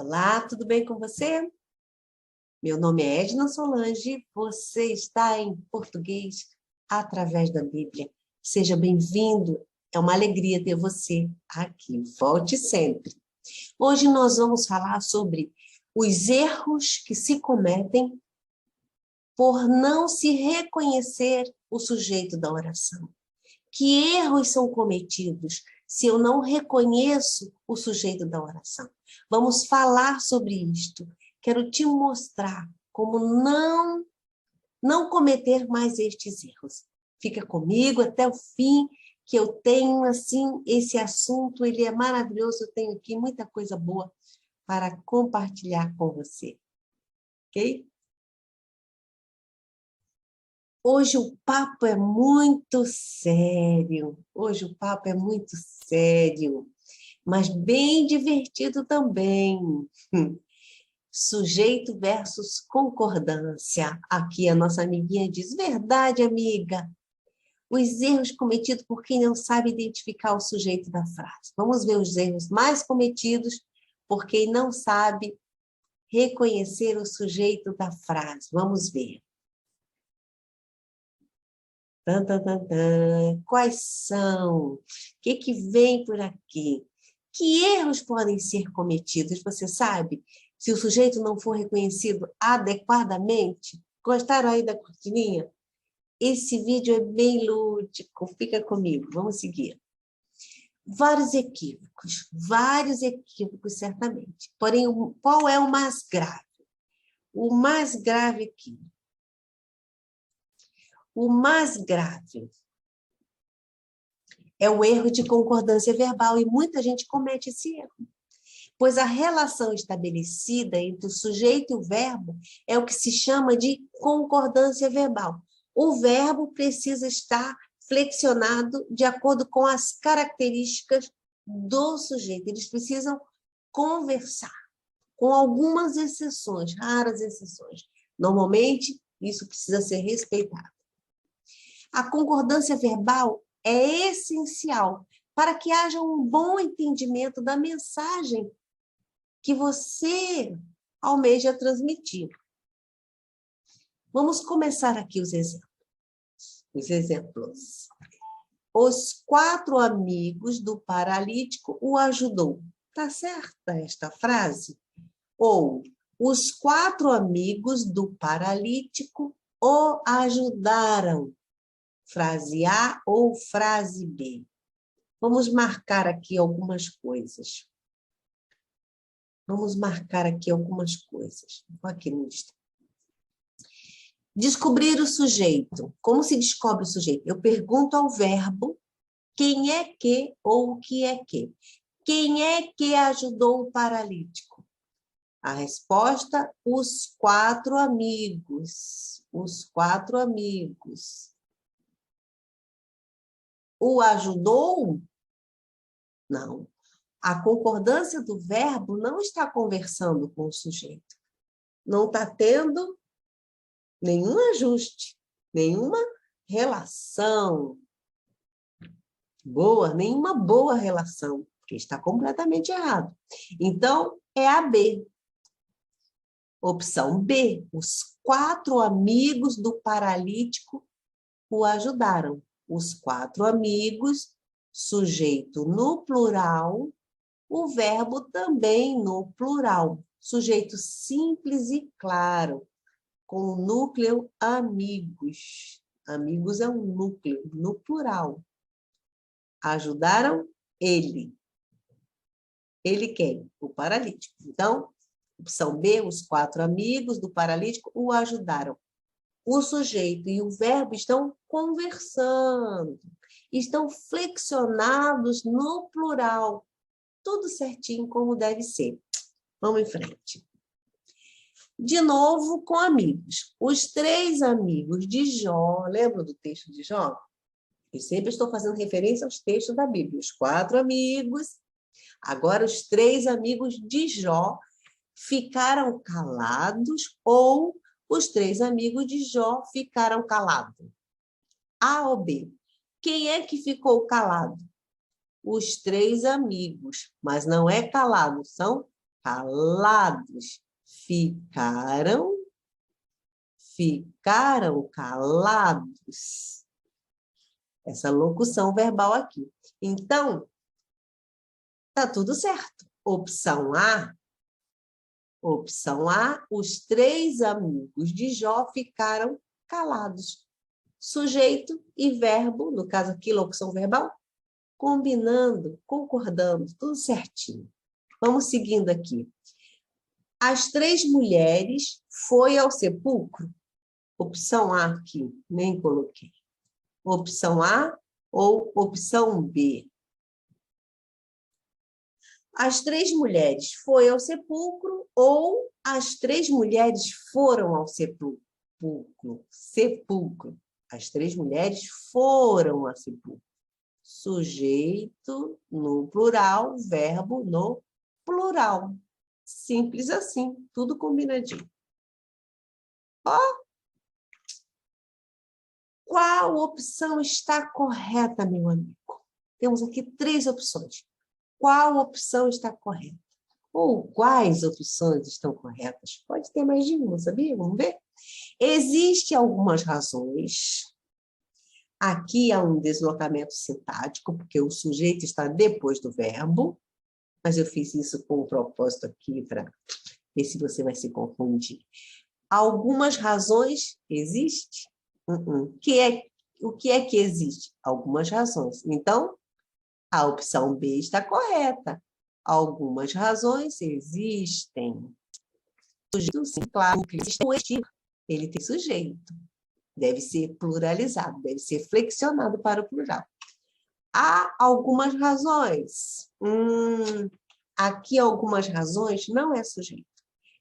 Olá, tudo bem com você? Meu nome é Edna Solange, você está em português através da Bíblia. Seja bem-vindo, é uma alegria ter você aqui, volte sempre. Hoje nós vamos falar sobre os erros que se cometem por não se reconhecer o sujeito da oração. Que erros são cometidos se eu não reconheço o sujeito da oração? Vamos falar sobre isto. Quero te mostrar como não cometer mais estes erros. Fica comigo até o fim, que eu tenho, assim, esse assunto, ele é maravilhoso, eu tenho aqui muita coisa boa para compartilhar com você. Ok? Hoje o papo é muito sério. Hoje o papo é muito sério, mas bem divertido também. Sujeito versus concordância. Aqui a nossa amiguinha diz: verdade, amiga. Os erros cometidos por quem não sabe identificar o sujeito da frase. Vamos ver os erros mais cometidos por quem não sabe reconhecer o sujeito da frase. Vamos ver. Tan, tan, tan, tan. Quais são? O que vem por aqui? Que erros podem ser cometidos? Você sabe? Se o sujeito não for reconhecido adequadamente? Gostaram aí da cortininha? Esse vídeo é bem lúdico. Fica comigo, vamos seguir. Vários equívocos certamente. Porém, qual é o mais grave? O mais grave aqui. O mais grave é o erro de concordância verbal, e muita gente comete esse erro, pois a relação estabelecida entre o sujeito e o verbo é o que se chama de concordância verbal. O verbo precisa estar flexionado de acordo com as características do sujeito. Eles precisam conversar, com algumas exceções, raras exceções. Normalmente, isso precisa ser respeitado. A concordância verbal é essencial para que haja um bom entendimento da mensagem que você almeja transmitir. Vamos começar aqui os exemplos. Os 4 amigos do paralítico o ajudou. Está certa esta frase? Ou, os 4 amigos do paralítico o ajudaram. Frase A ou frase B? Vamos marcar aqui algumas coisas. Vou aqui no destaque. Descobrir o sujeito. Como se descobre o sujeito? Eu pergunto ao verbo quem é que ou o que é que. Quem é que ajudou o paralítico? A resposta, os 4 amigos. Os 4 amigos. O ajudou? Não. A concordância do verbo não está conversando com o sujeito. Não está tendo nenhum ajuste, nenhuma relação boa, nenhuma boa relação, porque está completamente errado. Então, é a B. Opção B. Os 4 amigos do paralítico o ajudaram. Os 4 amigos, sujeito no plural, o verbo também no plural. Sujeito simples e claro, com o núcleo amigos. Amigos é um núcleo, no plural. Ajudaram ele. Ele quem? O paralítico. Então, opção B, os 4 amigos do paralítico o ajudaram. O sujeito e o verbo estão conversando, estão flexionados no plural, tudo certinho como deve ser. Vamos em frente. De novo com amigos. Os 3 amigos de Jó, lembra do texto de Jó? Eu sempre estou fazendo referência aos textos da Bíblia. Os 4 amigos, agora os 3 amigos de Jó ficaram calados ou os 3 amigos de Jó ficaram calados? A ou B? Quem é que ficou calado? Os 3 amigos, mas não é calado, são calados. Ficaram calados. Essa locução verbal aqui. Então, tá tudo certo. Opção A, os 3 amigos de Jó ficaram calados. Sujeito e verbo, no caso aqui, locução verbal, combinando, concordando, tudo certinho. Vamos seguindo aqui. As 3 mulheres foi ao sepulcro. Opção A aqui, nem coloquei. Opção A ou opção B? As 3 mulheres foi ao sepulcro ou as 3 mulheres foram ao sepulcro? Sepulcro. As 3 mulheres foram ao sepulcro. Sujeito no plural, verbo no plural. Simples assim, tudo combinadinho. Ó, qual opção está correta, meu amigo? Temos aqui 3 opções. Qual opção está correta? Ou quais opções estão corretas? Pode ter mais de uma, sabia? Vamos ver? Existem algumas razões. Aqui há um deslocamento sintático, porque o sujeito está depois do verbo, mas eu fiz isso com um propósito aqui para ver se você vai se confundir. Algumas razões existem. O que é que existe? Algumas razões. Então, a opção B está correta. Algumas razões existem. Sujeito, sim, claro, ele tem sujeito. Deve ser pluralizado, deve ser flexionado para o plural. Há algumas razões. Aqui algumas razões não é sujeito.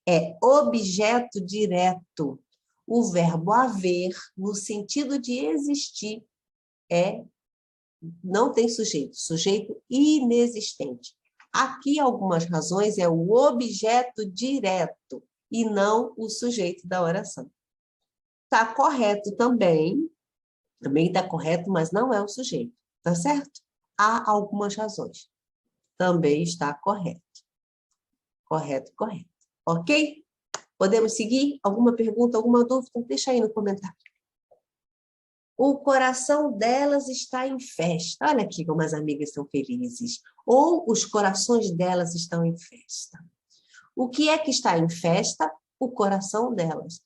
É objeto direto. O verbo haver, no sentido de existir, não tem sujeito. Sujeito inexistente. Aqui algumas razões é o objeto direto e não o sujeito da oração. Está correto também está correto, mas não é o sujeito, tá certo? Há algumas razões. Também está correto. Correto. Ok? Podemos seguir? Alguma pergunta, alguma dúvida? Deixa aí no comentário. O coração delas está em festa. Olha aqui como as amigas estão felizes. Ou os corações delas estão em festa. O que é que está em festa? O coração delas.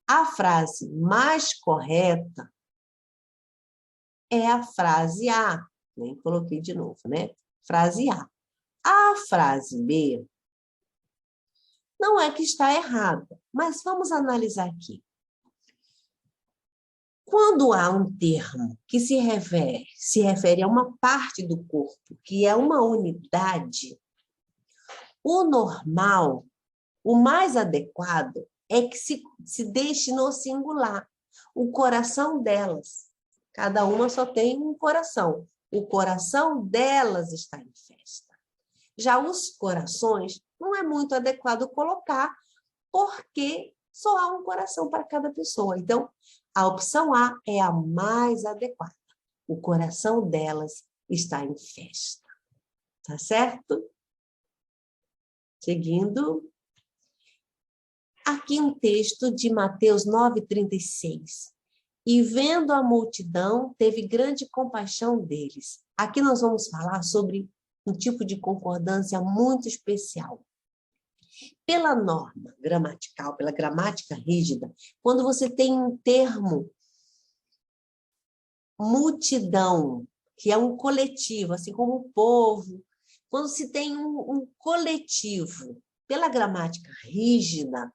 A frase mais correta é a frase A. Nem coloquei de novo, né? Frase A. A frase B não é que está errada, mas vamos analisar aqui. Quando há um termo que se refere a uma parte do corpo, que é uma unidade, o normal, o mais adequado, é que se deixe no singular. O coração delas. Cada uma só tem um coração. O coração delas está em festa. Já os corações, não é muito adequado colocar, porque só há um coração para cada pessoa. Então, a opção A é a mais adequada. O coração delas está em festa. Tá certo? Seguindo. Aqui um texto de Mateus 9:36. E vendo a multidão, teve grande compaixão deles. Aqui nós vamos falar sobre um tipo de concordância muito especial. Pela norma gramatical, pela gramática rígida, quando você tem um termo multidão, que é um coletivo, assim como o povo, quando se tem um coletivo, pela gramática rígida,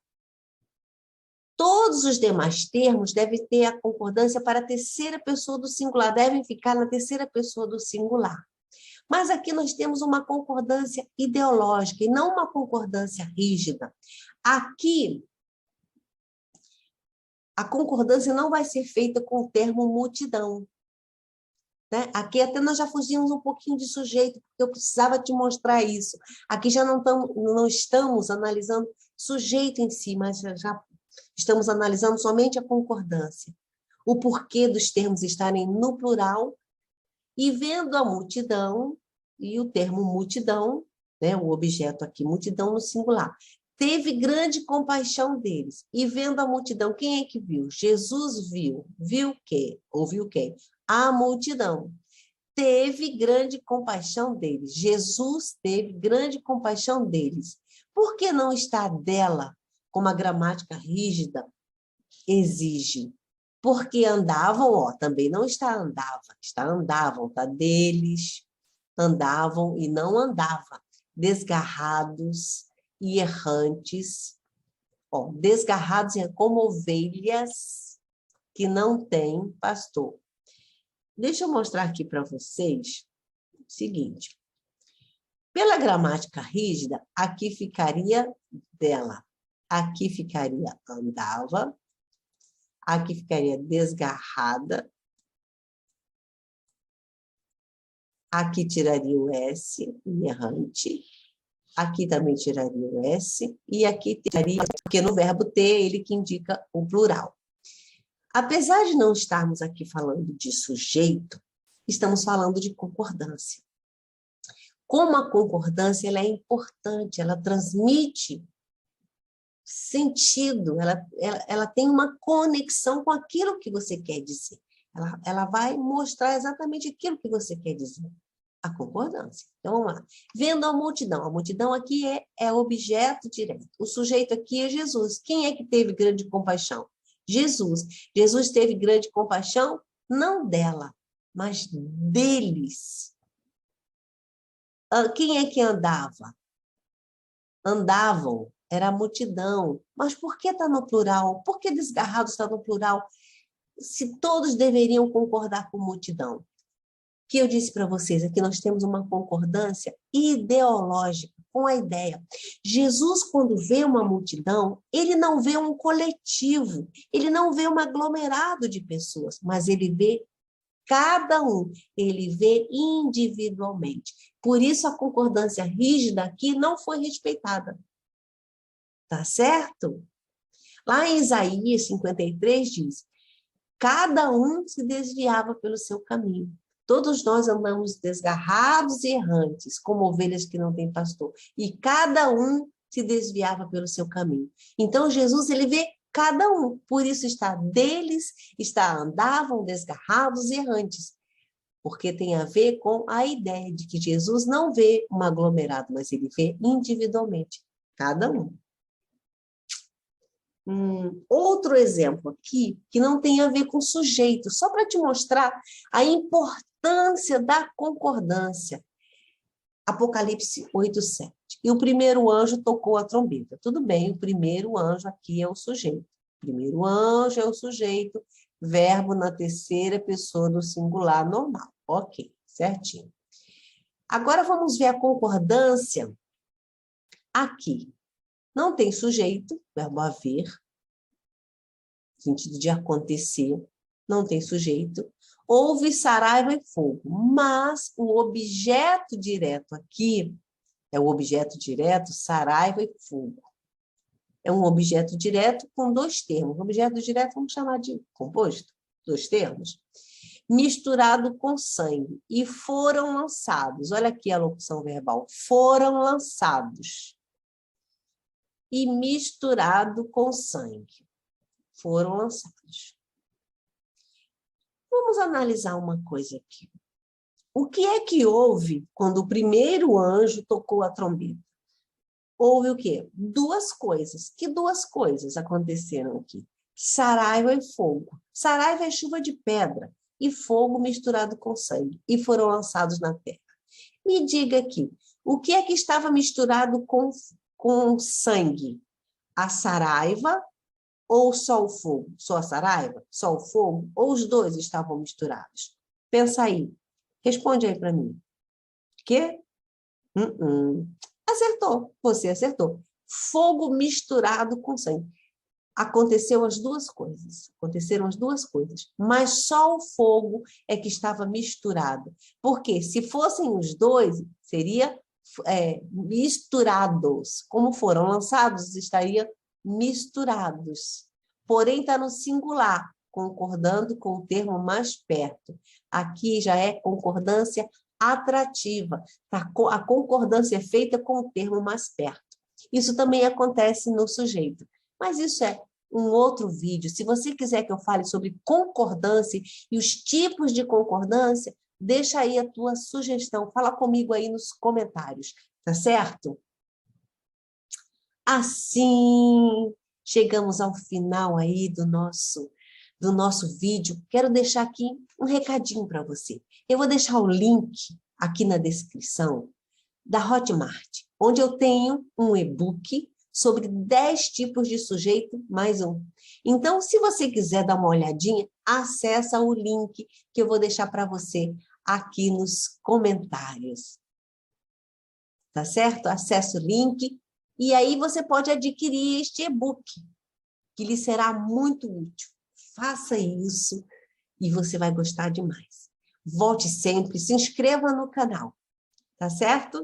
todos os demais termos devem ter a concordância para a terceira pessoa do singular, devem ficar na terceira pessoa do singular. Mas aqui nós temos uma concordância ideológica e não uma concordância rígida. Aqui, a concordância não vai ser feita com o termo multidão. Né? Aqui até nós já fugimos um pouquinho de sujeito, porque eu precisava te mostrar isso. Aqui já não estamos analisando sujeito em si, mas já estamos analisando somente a concordância. O porquê dos termos estarem no plural e vendo a multidão, e o termo multidão né? O objeto aqui, multidão no singular. Teve grande compaixão deles. E vendo a multidão, quem é que viu? Jesus viu. Viu o quê? Ouviu quem? A multidão. Teve grande compaixão deles. Jesus teve grande compaixão deles. Por que não está dela, como a gramática rígida exige? Porque andavam, ó, também não está andava, está andavam, tá deles, andavam e não andava, desgarrados e errantes, ó, desgarrados como ovelhas que não têm pastor. Deixa eu mostrar aqui para vocês o seguinte. Pela gramática rígida, aqui ficaria dela. Aqui ficaria andava. Aqui ficaria desgarrada. Aqui tiraria o S, errante. Aqui também tiraria o S. E aqui tiraria, porque no verbo ter, ele que indica o plural. Apesar de não estarmos aqui falando de sujeito, estamos falando de concordância. Como a concordância ela é importante, ela transmite sentido, ela tem uma conexão com aquilo que você quer dizer. Ela vai mostrar exatamente aquilo que você quer dizer. A concordância. Então, vamos lá. Vendo a multidão aqui é objeto direto. O sujeito aqui é Jesus. Quem é que teve grande compaixão? Jesus. Jesus teve grande compaixão, não dela, mas deles. Quem é que andava? Andavam, era a multidão. Mas por que está no plural? Por que desgarrados está no plural? Se todos deveriam concordar com multidão. O que eu disse para vocês é que nós temos uma concordância ideológica com a ideia. Jesus, quando vê uma multidão, ele não vê um coletivo, ele não vê um aglomerado de pessoas, mas ele vê cada um, ele vê individualmente. Por isso a concordância rígida aqui não foi respeitada. Tá certo? Lá em Isaías 53 diz: cada um se desviava pelo seu caminho. Todos nós andamos desgarrados e errantes, como ovelhas que não têm pastor. E cada um se desviava pelo seu caminho. Então, Jesus, ele vê cada um. Por isso está deles, andavam desgarrados e errantes. Porque tem a ver com a ideia de que Jesus não vê um aglomerado, mas ele vê individualmente, cada um. Outro exemplo aqui, que não tem a ver com sujeito, só para te mostrar a importância da concordância. Apocalipse 8:7. E o primeiro anjo tocou a trombeta. Tudo bem, o primeiro anjo aqui é o sujeito. O primeiro anjo é o sujeito, verbo na terceira pessoa do singular normal. Ok, certinho. Agora vamos ver a concordância aqui. Não tem sujeito, verbo haver, sentido de acontecer, não tem sujeito. Houve saraiva e fogo, mas o objeto direto aqui é o objeto direto, saraiva e fogo. É um objeto direto com dois termos. O objeto direto vamos chamar de composto, dois termos. Misturado com sangue. E foram lançados. Olha aqui a locução verbal. Foram lançados. E misturado com sangue. Foram lançados. Vamos analisar uma coisa aqui. O que é que houve quando o primeiro anjo tocou a trombeta? Houve o quê? Duas coisas. Que duas coisas aconteceram aqui? Saraiva e fogo. Saraiva é chuva de pedra e fogo misturado com sangue. E foram lançados na terra. Me diga aqui, o que é que estava misturado com sangue? A saraiva ou só o fogo? Só a saraiva? Só o fogo? Ou os dois estavam misturados? Pensa aí. Responde aí para mim. Quê? Acertou. Você acertou. Fogo misturado com sangue. Aconteceram as duas coisas. Mas só o fogo é que estava misturado. Porque se fossem os dois, seria misturados. Como foram lançados, estaria misturados. Porém, está no singular, concordando com o termo mais perto. Aqui já é concordância atrativa. A concordância é feita com o termo mais perto. Isso também acontece no sujeito. Mas isso é um outro vídeo. Se você quiser que eu fale sobre concordância e os tipos de concordância, deixa aí a tua sugestão. Fala comigo aí nos comentários, tá certo? Assim, chegamos ao final aí do nosso vídeo. Quero deixar aqui um recadinho para você. Eu vou deixar o link aqui na descrição da Hotmart, onde eu tenho um e-book sobre 10 tipos de sujeito mais um. Então, se você quiser dar uma olhadinha, acessa o link que eu vou deixar para você aqui nos comentários. Tá certo? Acesse o link e aí você pode adquirir este e-book, que lhe será muito útil. Faça isso e você vai gostar demais. Volte sempre, se inscreva no canal, tá certo?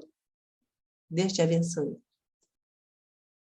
Deus te abençoe.